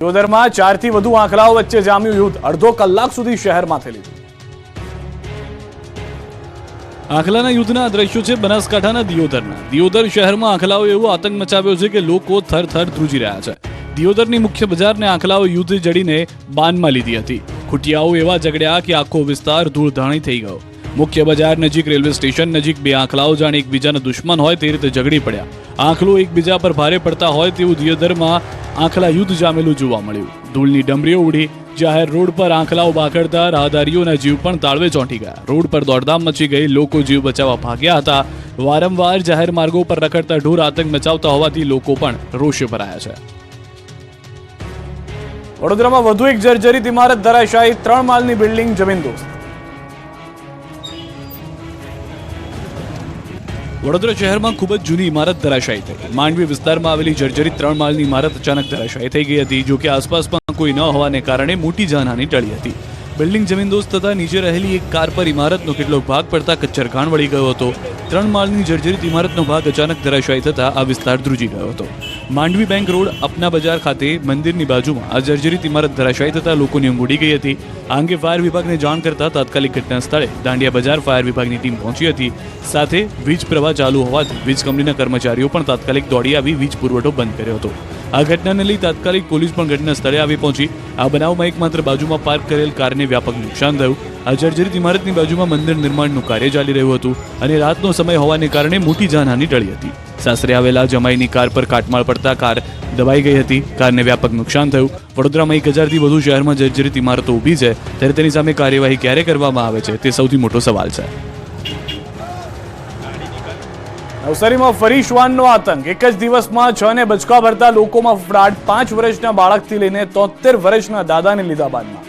દિયોદરમાં 4 થી વધુ આંખલાઓ વચ્ચે જામ્યું યુદ્ધ, અડધો કલાક સુધી શહેરમાં થયેલું આંખલાના યુદ્ધના દ્રશ્યો છે બનાસકાંઠાના દિયોદરના. દિયોદર શહેરમાં આંખલાઓ એવો આતંક મચાવ્યો છે કે લોકો થરથર ધ્રુજી રહ્યા છે. દિયોદરની મુખ્ય બજારને આંખલાઓ યુદ્ધ જડીને બાનમાં લીધી હતી. ખૂટિયાઓ એવા ઝઘડ્યા કે આખો વિસ્તાર ધૂળધાણી થઈ ગયો. મુખ્ય બજાર નજીક રેલવે સ્ટેશન નજીક બે આંખલાઓ જાણે એકબીજાના દુશ્મન હોય તે રીતે ઝઘડી પડ્યા. આંખલો એકબીજા પર ભારે પડતા હોય તેવું દિયોદરમાં આંખલા યુદ્ધ જામેલું જોવા મળ્યું. ધૂળની ડમરીઓ ઉડી. જાહેર રોડ પર આંખલાઓ બાખડતા રાહદારીઓના જીવ પણ તાળવે ચોંટી ગયા. રોડ પર દોડધામ મચી ગઈ. લોકો જીવ બચાવવા ભાગ્યા હતા. વારંવાર જાહેર માર્ગો પર રખડતા ઢોર આતંક મચાવતા હોવાથી લોકો પણ રોષે ભરાયા છે. વડોદરામાં વધુ એક જર્જરિત ઇમારત ધરાશાયી, 3 માળની બિલ્ડિંગ જમીનદોસ્ત. વડોદરા શહેરમાં ખૂબ જ જૂની ઇમારત ધરાશાયી થઈ. માંડવી વિસ્તારમાં આવેલી જર્જરિત 3 માળની ઇમારત અચાનક ધરાશાયી થઈ ગઈ હતી. જોકે આસપાસમાં કોઈ ન હોવાને કારણે મોટી જાનહાનિ ટળી હતી. બિલ્ડિંગ જમીનદોસ્ત થતા નીચે રહેલી એક કાર પર ઇમારતનો કેટલોક ભાગ પડતા કચ્ચરઘાણ વળી ગયો હતો. 3 માળની જર્જરિત ઇમારતનો ભાગ અચાનક ધરાશાયી થતા આ વિસ્તાર ધ્રુજી ગયો હતો. માંડવી બેંક રોડ અપના બજાર ખાતે મંદિરની બાજુમાં આ જર્જરિત ઇમારત ધરાશાયી થતા લોકોની ઊંઘ ઉડી ગઈ હતી. આ અંગે ફાયર વિભાગને જાણ કરતા તાત્કાલિક ઘટના સ્થળે દાંડિયા બજાર ફાયર વિભાગની ટીમ પહોંચી હતી. સાથે વીજ પ્રવાહ ચાલુ હોવાથી વીજ કંપનીના કર્મચારીઓ પણ તાત્કાલિક દોડી આવી વીજ પુરવઠો બંધ કર્યો હતો. આ ઘટનાને લઈ તાત્કાલિક પોલીસ પણ ઘટના સ્થળે આવી પહોંચી. આ બનાવમાં એકમાત્ર બાજુમાં પાર્ક કરેલ કારને વ્યાપક નુકસાન થયું. આ જર્જરિત ઇમારતની બાજુમાં મંદિર નિર્માણનું કાર્ય ચાલી રહ્યું હતું અને રાતનો સમય હોવાને કારણે મોટી જાનહાનિ ટળી હતી. સાસરે આવેલા જમાઈની કાર પર કાટમાળ પડતા કાર દબાઈ ગઈ હતી. કારને વ્યાપક નુકસાન થયું. વડોદરામાં 1000થી વધુ શહેરમાં જર્જરિત ઇમારતો ઊભી છે, ત્યારે તેની સામે કાર્યવાહી ક્યારે કરવામાં આવે છે તે સૌથી મોટો સવાલ છે. નવસારીમાં ફરી શ્વાનનો આતંક. એક જ દિવસમાં 6 ને બચકા ભરતા લોકોમાં ફફડાટ. 5 વર્ષના બાળકથી લઈને 73 વર્ષના દાદાને લીધા બાદમાં.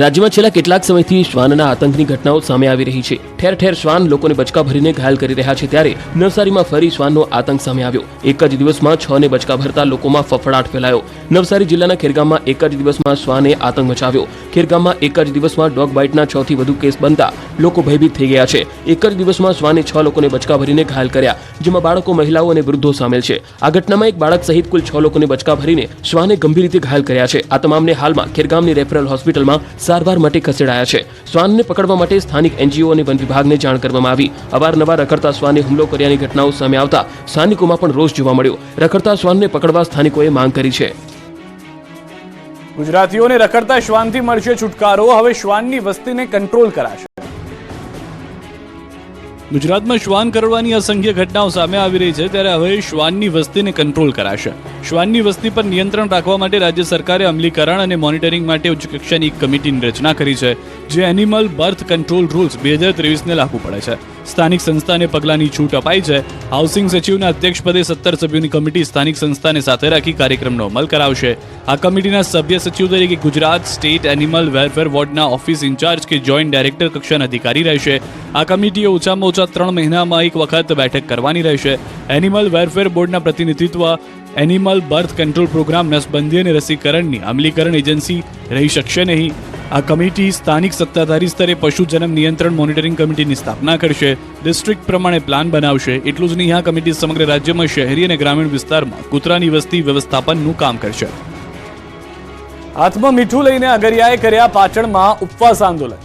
રાજ્યમાં છેલ્લા કેટલાક સમયથી શ્વાનના આતંકની ઘટનાઓ સામે આવી રહી છે. ઠેર ઠેર શ્વાન લોકોને બચકા ભરીને ઘાયલ કરી રહ્યા છે, ત્યારે નવસારીમાં ફરી શ્વાનનો આતંક સામે આવ્યો. એક જ દિવસમાં 6 ને બચકા ભરતા લોકોમાં ફફડાટ ફેલાયો. નવસારી જિલ્લાના ખેરગામમાં એક જ દિવસમાં શ્વાને આતંક મચાવ્યો. ખેરગામમાં એક જ દિવસમાં ડોગ બાઇટના 6 થી વધુ કેસ બનતા લોકો ભયભીત થઈ ગયા છે. એક જ દિવસમાં શ્વાને 6 લોકોને બચકા ભરીને ઘાયલ કર્યા, જેમાં બાળકો, મહિલાઓ અને વૃદ્ધો સામેલ છે. આ ઘટનામાં એક બાળક સહિત કુલ 6 લોકોને બચકા ભરીને શ્વાને ગંભીર રીતે ઘાયલ કર્યા છે. આ તમામને હાલમાં ખેરગામની રેફરલ હોસ્પિટલમાં સારવાર માટે ખસેડાયા છે. શ્વાનને પકડવા માટે સ્થાનિક એનજીઓ અને વન વિભાગને જાણ કરવામાં આવી. અવારનવાર રખડતા શ્વાને હુમલો કર્યાની ઘટનાઓ સામે આવતા સ્થાનિકોમાં પણ રોષ જોવા મળ્યો. રખડતા શ્વાનને પકડવા સ્થાનિકોએ માંગ કરી છે. ગુજરાતીઓને રખડતા શ્વાનથી મળશે છુટકારો. હવે શ્વાનની વસ્તીને કંટ્રોલ કરાશે. ગુજરાતમાં શ્વાન કરડવાની અસંખ્ય ઘટનાઓ સામે આવી રહી છે, ત્યારે હવે શ્વાનની વસ્તીને કંટ્રોલ કરાશે. શ્વાનની વસ્તી પર નિયંત્રણ રાખવા માટે રાજ્ય સરકારે અમલીકરણ અને મોનિટરિંગ માટે ઉચ્ચ કક્ષાની એક કમિટીની રચના કરી છે, જે એનિમલ બર્થ કંટ્રોલ રૂલ્સ 2023ને લાગુ પડે છે. સ્થાનિક સંસ્થાને પગલાંની છૂટ અપાઈ છે. હાઉસિંગ સચિવના અધ્યક્ષપદે 17 સભ્યોની કમિટી સ્થાનિક સંસ્થાને સાથે રાખી કાર્યક્રમનો અમલ કરાવશે. આ કમિટીના સભ્ય સચિવ તરીકે ગુજરાત સ્ટેટ એનિમલ વેલફેર વોર્ડના ઓફિસ ઇન્ચાર્જ કે જોઈન્ટ ડાયરેક્ટર કક્ષાના અધિકારી રહેશે. આ કમિટીએ ઓછામાં ઓછા 3 મહિનામાં એક વખત બેઠક કરવાની રહેશે. એનિમલ વેલફેર બોર્ડના પ્રતિનિધિત્વ એનિમલ બર્થ કંટ્રોલ પ્રોગ્રામ, નસબંધી અને રસીકરણની અમલીકરણ એજન્સી રહી શકશે નહીં. આ કમિટી સ્થાનિક સત્તાધારી સ્તરે પશુ જન્મ નિયંત્રણ મોનિટરિંગ કમિટીની સ્થાપના કરશે. ડિસ્ટ્રિક્ટ પ્રમાણે પ્લાન બનાવશે. એટલું જ નહીં, આ કમિટી સમગ્ર રાજ્યમાં શહેરી અને ગ્રામીણ વિસ્તારમાં કૂતરાની વસ્તી વ્યવસ્થાપનનું કામ કરશે. હાથમાં મીઠું લઈને અગરિયાએ કર્યા પાટણમાં ઉપવાસ આંદોલન.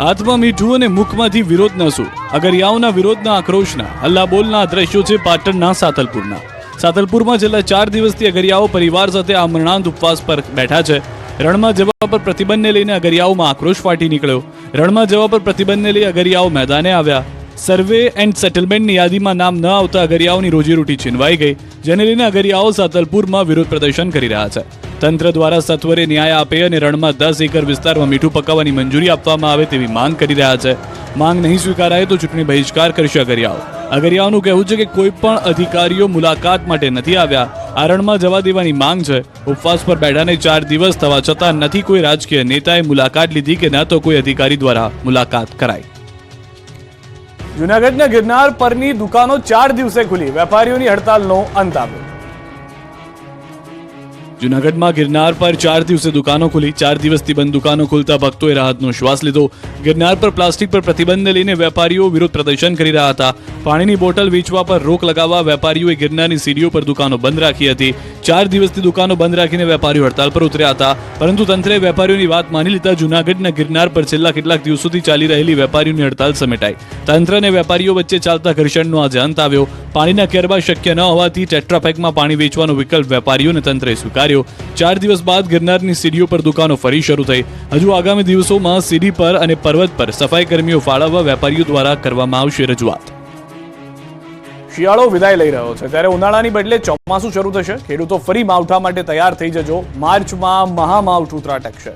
હાથમાં મીઠું અને મુખમાંથી વિરોધના સૂર. અગરિયાઓના વિરોધના આક્રોશના હલ્લાબોલના દ્રશ્યો છે પાટણના સાતલપુરના. સાતલપુરમાં છેલ્લા 4 દિવસથી અગરિયાઓ પરિવાર સાથે આમરણાંત ઉપવાસ પર બેઠા છે. રણમાં જવા પર પ્રતિબંધને લઈને અગરિયાઓમાં આક્રોશ ફાટી નીકળ્યો. રણમાં જવા પર પ્રતિબંધને લઈ અગરિયાઓ મેદાને આવ્યા. સર્વે એન્ડ સેટલમેન્ટની યાદીમાં નામ ન આવતા અગરિયાઓની રોજીરોટી છીનવાઈ ગઈ, જેને લઈને અગરિયાઓ સાતલપુરમાં વિરોધ પ્રદર્શન કરી રહ્યા છે. તંત્ર દ્વારા સત્વરે ન્યાય આપે અને રણમાં 10 એકર વિસ્તારમાં મીઠું પકાવવાની મંજૂરી આપવામાં આવે તેવી માંગ કરી રહ્યા છે. માંગ નહીં સ્વીકારાય તો ચૂંટણી બહિષ્કાર કરશે અગરિયાઓ. અગરિયાઓનું કહેવું છે કે કોઈ પણ અધિકારીઓ મુલાકાત માટે નથી આવ્યા. આ રણમાં જવા દેવાની માંગ છે. ઉપવાસ પર બેઠાને 4 દિવસ થવા છતાં નથી કોઈ રાજકીય નેતાએ મુલાકાત લીધી કે ન તો કોઈ અધિકારી દ્વારા મુલાકાત કરાઈ. જૂનાગઢના ગિરનાર પરની દુકાનો 4 દિવસે ખુલી. વેપારીઓની હડતાલનો અંત આવ્યો. જૂનાગઢમાં ગિરનાર પર 4 દિવસે દુકાનો ખુલી. 4 દિવસથી બંધ દુકાનો ખુલતા ભક્તોએ રાહતનો શ્વાસ લીધો. ગિરનાર પર પ્લાસ્ટિક પર પ્રતિબંધ લઈને વેપારીઓ વિરોધ પ્રદર્શન કરી રહ્યા હતા. પાણીની બોટલ વેચવા પર રોક લગાવવા વેપારીઓએ ગિરનારની સીડીઓ પર દુકાનો બંધ રાખી હતી. 4 દિવસથી દુકાનો બંધ રાખીને વેપારીઓ હડતાલ પર ઉતર્યા હતા, પરંતુ તંત્રે વેપારીઓની વાત માની લીધા જૂનાગઢના ગિરનાર પર છેલ્લા કેટલાક દિવસોથી ચાલી રહેલી વેપારીઓની હડતાલ સમેટાઈ. તંત્ર અને વેપારીઓ વચ્ચે ચાલતા ઘર્ષણનો આજે અંત આવ્યો. પાણીના કેરબા શક્ય ન હોવાથી ટેટ્રાપેકમાં પાણી વેચવાનો વિકલ્પ વેપારીઓને તંત્રે સ્વીકાર્યો. 4 દિવસ બાદ ગિરનારની સીડીઓ પર દુકાનો ફરી શરૂ થઈ. હજુ આગામી દિવસોમાં સીડી પર અને પર્વત પર સફાઈ કર્મીઓ ફાળવવા વેપારીઓ દ્વારા કરવામાં આવશે રજૂઆત. શિયાળો વિદાય લઈ રહ્યો છે, ત્યારે ઉનાળાની બદલે ચોમાસું શરૂ થશે. ખેડૂતો ફરી માવઠા માટે તૈયાર થઈ જજો. માર્ચમાં મહામાવઠું ત્રાટકશે.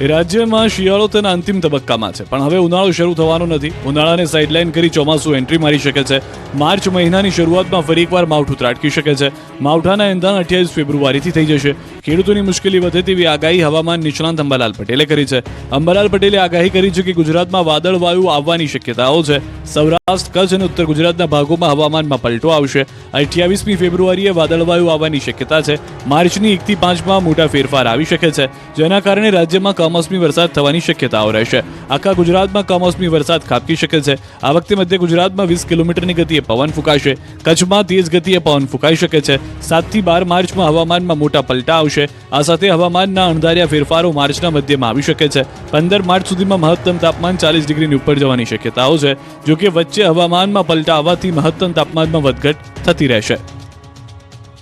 રાજ્યમાં શિયાળો તેના અંતિમ તબક્કામાં છે, પણ હવે ઉનાળો શરૂ થવાનો નથી. ઉનાળાને સાઇડલાઇન કરી ચોમાસું એન્ટ્રી મારી શકે છે. માર્ચ મહિનાની શરૂઆતમાં ફરી એકવાર માવઠું ત્રાટકી શકે છે. માવઠાના એંધાણ 28 ફેબ્રુઆરીથી થઈ જશે. ખેડૂતોની મુશ્કેલી વધે તેવી આગાહી હવામાન નિષ્ણાંત અંબાલાલ પટેલે કરી છે. અંબાલાલ પટેલે આગાહી કરી છે કે ગુજરાતમાં વાદળવાયુ આવવાની શક્યતાઓ છે. સૌરાષ્ટ્ર, કચ્છ અને ઉત્તર ગુજરાતના ભાગોમાં હવામાનમાં પલટો આવશે. 28મી ફેબ્રુઆરીએ વાદળવાયુ આવવાની શક્યતા છે. માર્ચની 1 થી 5માં મોટા ફેરફાર આવી શકે છે, જેના કારણે રાજ્યમાં કમોસમી વરસાદ થવાની શક્યતાઓ રહેશે. આખા ગુજરાતમાં કમોસમી વરસાદ ખાબકી શકે છે. આ વખતે મધ્ય ગુજરાતમાં 20 કિલોમીટરની ગતિએ પવન ફૂંકાશે. કચ્છમાં તેજ ગતિએ પવન ફૂંકાઈ શકે છે. 7 થી 12 માર્ચમાં હવામાનમાં મોટા પલટા આવશે. આ સાથે હવામાનના અણધાર્યા ફેરફારો માર્ચના મધ્યમાં આવી શકે છે. 15 માર્ચ સુધીમાં મહત્તમ તાપમાન 40 ડિગ્રીની ઉપર જવાની શક્યતાઓ છે. જો કે વચ્ચે હવામાનમાં પલટા આવવાથી મહત્તમ તાપમાનમાં વધઘટ થતી રહેશે.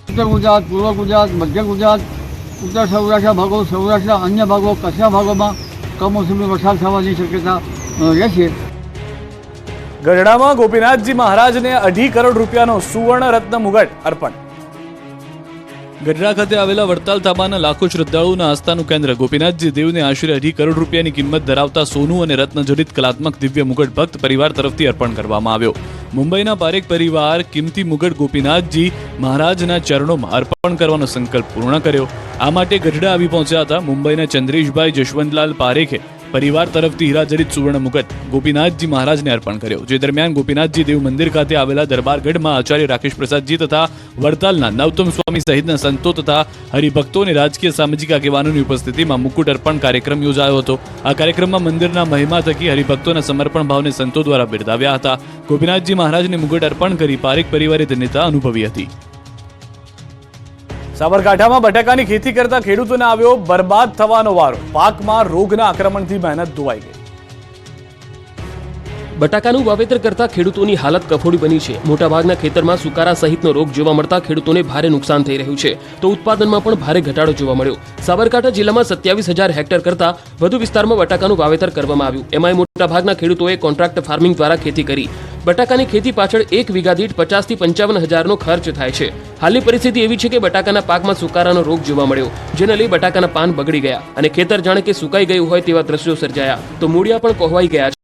ઉત્તર ગુજરાત, પૂર્વ ગુજરાત, મધ્ય ગુજરાત, ઉત્તર સૌરાષ્ટ્રના ભાગો, સૌરાષ્ટ્રના અન્ય ભાગો, કચ્છના ભાગોમાં કમોસમી વરસાદ થવાની શક્યતા રહેશે. ગઢડામાં ગોપીનાથજી મહારાજને 2.5 કરોડ રૂપિયાનો સુવર્ણ રત્ન મુગટ અર્પણ. ગઢડા ખાતે આવેલા વડતાલ ધામાના લાખો શ્રદ્ધાળુઓના આસ્થાનું કેન્દ્ર ગોપીનાથજી દેવને આશરે 2.5 કરોડ રૂપિયાની કિંમત ધરાવતા સોનું અને રત્નજડિત કલાત્મક દિવ્ય મુગટ ભક્ત પરિવાર તરફથી અર્પણ કરવામાં આવ્યો. મુંબઈના પારેખ પરિવાર કિંમતી મુગટ ગોપીનાથજી મહારાજના ચરણોમાં અર્પણ કરવાનો સંકલ્પ પૂર્ણ કર્યો. આ માટે ગઢડા આવી પહોંચ્યા હતા. મુંબઈના ચંદ્રેશભાઈ જશવંતલાલ પારેખે પરિવાર તરફથી હીરાજડિત સુવર્ણ મુગટ ગોપીનાથજી મહારાજને અર્પણ કર્યો. જે દરમિયાન ગોપીનાથજી દેવ મંદિર ખાતે આવેલા દરબારગઢમાં આચાર્ય રાકેશ પ્રસાદજી તથા વડતાલના નવતમ સ્વામી સહિતના સંતો તથા હરિભક્તો અને રાજકીય સામાજિક આગેવાનોની ઉપસ્થિતિમાં મુકુટ અર્પણ કાર્યક્રમ યોજાયો હતો. આ કાર્યક્રમમાં મંદિરના મહિમા થકી હરિભક્તોના સમર્પણ ભાવને સંતો દ્વારા બિરદાવ્યા હતા. ગોપીનાથજી મહારાજને મુગટ અર્પણ કરી પારેખ પરિવારે ધન્યતા અનુભવી હતી. સાબરકાંઠામાં બટાકાની ખેતી કરતા ખેડૂતોને આવ્યો બરબાદ થવાનો વારો. પાકમાં રોગના આક્રમણથી મહેનત ધોવાઈ ગઈ. બટાકાનું વાવેતર કરતા ખેડૂતોની હાલત કફોડી બની છે. મોટાભાગના ખેતરમાં સુકારા સહિતનો રોગ જોવા મળતા ખેડૂતોને ભારે નુકસાન થઈ રહ્યું છે, તો ઉત્પાદનમાં પણ ભારે ઘટાડો જોવા મળ્યો. સાબરકાંઠા જિલ્લામાં 27,000 હેક્ટર કરતા વધુ વિસ્તારમાં બટાકાનું વાવેતર કરવામાં આવ્યું. એમાંય મોટાભાગના ખેડૂતોએ કોન્ટ્રાક્ટ ફાર્મિંગ દ્વારા ખેતી કરી. બટાકાની ખેતી પાછળ 1 વીઘા દીઠ 50 થી 55 હજારનો ખર્ચ થાય છે. હાલની પરિસ્થિતિ એવી છે કે બટાકાના પાકમાં સુકારાનો રોગ જોવા મળ્યો, જેને લઈ બટાકાના પાન બગડી ગયા અને ખેતર જાણે કે સુકાઈ ગયું હોય તેવા દ્રશ્યો સર્જાયા, તો મૂળિયા પણ કોહવાઈ ગયા છે.